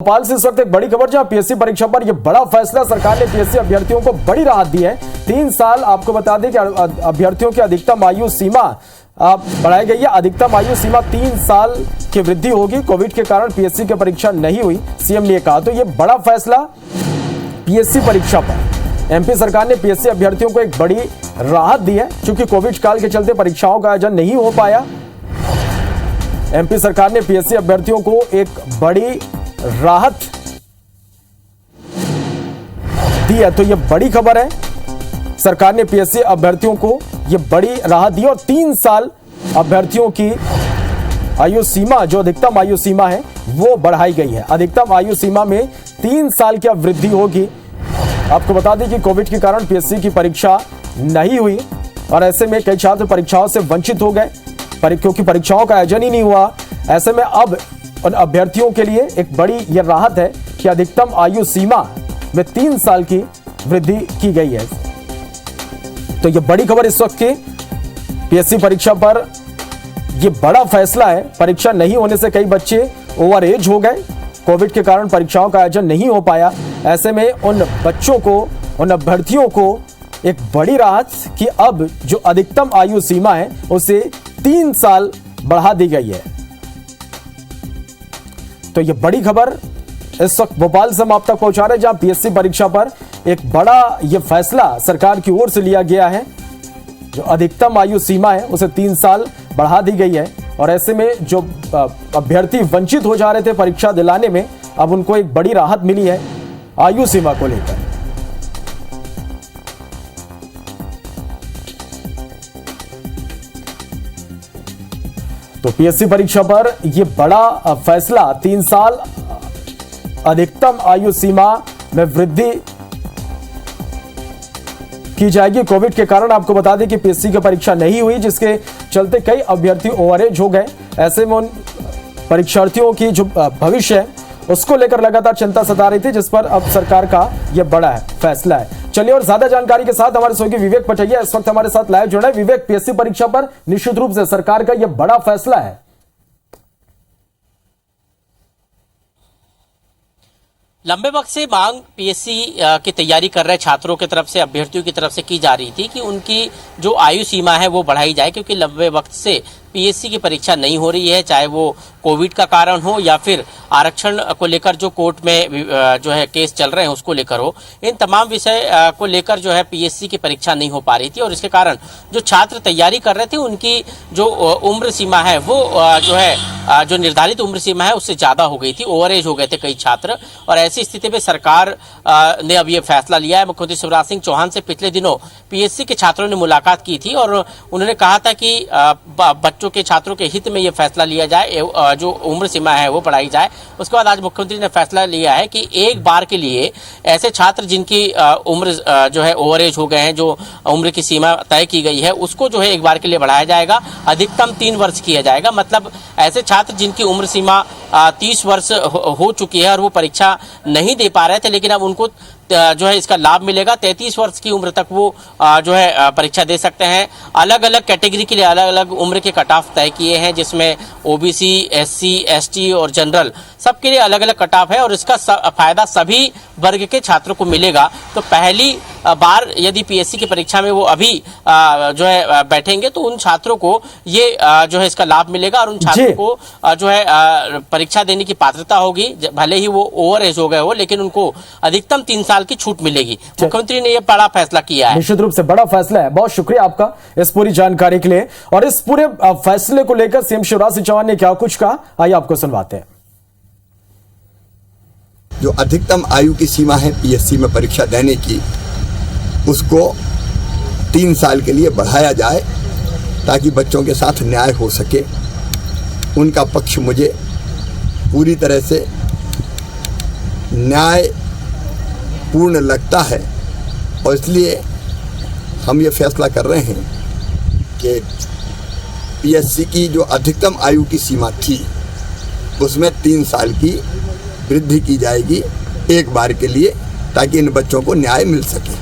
भोपाल से इस वक्त एक बड़ी खबर, जहां पीएससी परीक्षा पर यह बड़ा फैसला, सरकार ने पीएससी अभ्यर्थियों को बड़ी राहत दी है। 3 साल आपको बता दें कि अभ्यर्थियों की अधिकतम आयु सीमा बढ़ाई गई है। अधिकतम आयु सीमा 3 साल की वृद्धि होगी। कोविड के कारण पीएससी की परीक्षा नहीं हुई, सीएम ने कहा। तो यह बड़ा फैसला पीएससी परीक्षा पर एमपी सरकार ने पीएससी अभ्यर्थियों को एक बड़ी राहत दी है। चूंकि कोविड काल के चलते परीक्षाओं का आयोजन नहीं हो पाया, एमपी सरकार ने पीएससी अभ्यर्थियों को एक बड़ी राहत दी है। तो यह बड़ी खबर है, सरकार ने पीएससी अभ्यर्थियों को यह बड़ी राहत दी और 3 साल अभ्यर्थियों की आयु सीमा, जो अधिकतम आयु सीमा है, वो बढ़ाई गई है। अधिकतम आयु सीमा में 3 साल की वृद्धि होगी। आपको बता दें कि कोविड के कारण पीएससी की परीक्षा नहीं हुई और ऐसे में कई छात्र परीक्षाओं से वंचित हो गए, क्योंकि परीक्षाओं का आयोजन ही नहीं हुआ। ऐसे में अब उन अभ्यर्थियों के लिए एक बड़ी यह राहत है कि अधिकतम आयु सीमा में 3 साल की वृद्धि की गई है। तो यह बड़ी खबर इस वक्त की पीएससी परीक्षा पर यह बड़ा फैसला है। परीक्षा नहीं होने से कई बच्चे ओवर एज हो गए, कोविड के कारण परीक्षाओं का आयोजन नहीं हो पाया। ऐसे में उन बच्चों को, उन अभ्यर्थियों को एक बड़ी राहत कि अब जो अधिकतम आयु सीमा है उसे 3 साल बढ़ा दी गई है। तो यह बड़ी खबर इस वक्त भोपाल से हम आप तक पहुंचा रहे हैं, जहां पीएससी परीक्षा पर एक बड़ा यह फैसला सरकार की ओर से लिया गया है। जो अधिकतम आयु सीमा है उसे 3 साल बढ़ा दी गई है और ऐसे में जो अभ्यर्थी वंचित हो जा रहे थे परीक्षा दिलाने में, अब उनको एक बड़ी राहत मिली है आयु सीमा को लेकर। तो पीएससी परीक्षा पर यह बड़ा फैसला, 3 साल अधिकतम आयु सीमा में वृद्धि की जाएगी। कोविड के कारण आपको बता दें कि पीएससी की परीक्षा नहीं हुई, जिसके चलते कई अभ्यर्थी ओवरेज हो गए। ऐसे में उन परीक्षार्थियों की जो भविष्य है उसको लेकर लगातार चिंता सता रही थी, जिस पर अब सरकार का यह बड़ा फैसला है। चलिए और ज्यादा जानकारी के साथ हमारे सहयोगी विवेक पटैया इस वक्त हमारे साथ लाइव जुड़ रहे हैं। विवेक, पीएससी परीक्षा पर निश्चित रूप से सरकार का यह बड़ा फैसला है। लंबे वक्त से मांग पीएससी की तैयारी कर रहे छात्रों की तरफ से, अभ्यर्थियों की तरफ से की जा रही थी कि उनकी जो आयु सीमा है वो बढ़ाई जाए, क्योंकि लंबे वक्त से पीएससी की परीक्षा नहीं हो रही है, चाहे वो कोविड का कारण हो या फिर आरक्षण को लेकर जो कोर्ट में जो है केस चल रहे हैं उसको लेकर हो। इन तमाम विषय को लेकर जो है पीएससी की परीक्षा नहीं हो पा रही थी और इसके कारण जो छात्र तैयारी कर रहे थे उनकी जो उम्र सीमा है वो जो है जो निर्धारित उम्र सीमा है उससे ज़्यादा हो गई थी, ओवरेज हो गए थे कई छात्र। और ऐसी स्थिति में सरकार ने अब ये फैसला लिया है। मुख्यमंत्री शिवराज सिंह चौहान से पिछले दिनों पीएससी के छात्रों ने मुलाकात की थी और उन्होंने कहा था कि बच्चों के, छात्रों के हित में यह फैसला लिया जाए, जो उम्र सीमा है वो बढ़ाई जाए। उसके बाद आज मुख्यमंत्री ने फैसला लिया है कि एक बार के लिए ऐसे छात्र जिनकी उम्र जो है ओवरेज हो गए हैं, जो उम्र की सीमा तय की गई है, उसको जो है एक बार के लिए बढ़ाया जाएगा। अधिकतम 3 वर्ष किया जाएगा। मतलब ऐसे छात्र जिनकी उम्र सीमा 30 वर्ष हो चुकी है और वो परीक्षा नहीं दे पा रहे थे, लेकिन अब उनको जो है इसका लाभ मिलेगा। 33 वर्ष की उम्र तक वो जो है परीक्षा दे सकते हैं। अलग अलग कैटेगरी के लिए अलग अलग उम्र के कट ऑफ तय किए हैं, जिसमें ओबीसी, एससी, एसटी और जनरल सबके लिए अलग अलग कट ऑफ है और इसका फायदा सभी वर्ग के छात्रों को मिलेगा। तो पहली बार यदि पीएससी की परीक्षा में वो अभी जो है बैठेंगे तो उन छात्रों को ये जो है इसका लाभ मिलेगा और उन छात्रों को जो है परीक्षा देने की पात्रता होगी। भले ही वो ओवर एज हो गए हो, लेकिन उनको अधिकतम 3 साल की छूट मिलेगी। मुख्यमंत्री ने यह बड़ा फैसला किया है। निश्चित रूप से बड़ा फैसला है। बहुत शुक्रिया आपका इस पूरी जानकारी के लिए। और इस पूरे फैसले को लेकर सीएम शिवराज सिंह चौहान ने क्या कुछ कहा, आइए आपको सुनवाते हैं। जो अधिकतम आयु की सीमा है पीएससी में परीक्षा देने की, उसको 3 साल के लिए बढ़ाया जाए ताकि बच्चों के साथ न्याय हो सके। उनका पक्ष मुझे पूरी तरह से न्याय पूर्ण लगता है और इसलिए हम ये फैसला कर रहे हैं कि पीएससी की जो अधिकतम आयु की सीमा थी उसमें 3 साल की वृद्धि की जाएगी एक बार के लिए, ताकि इन बच्चों को न्याय मिल सके।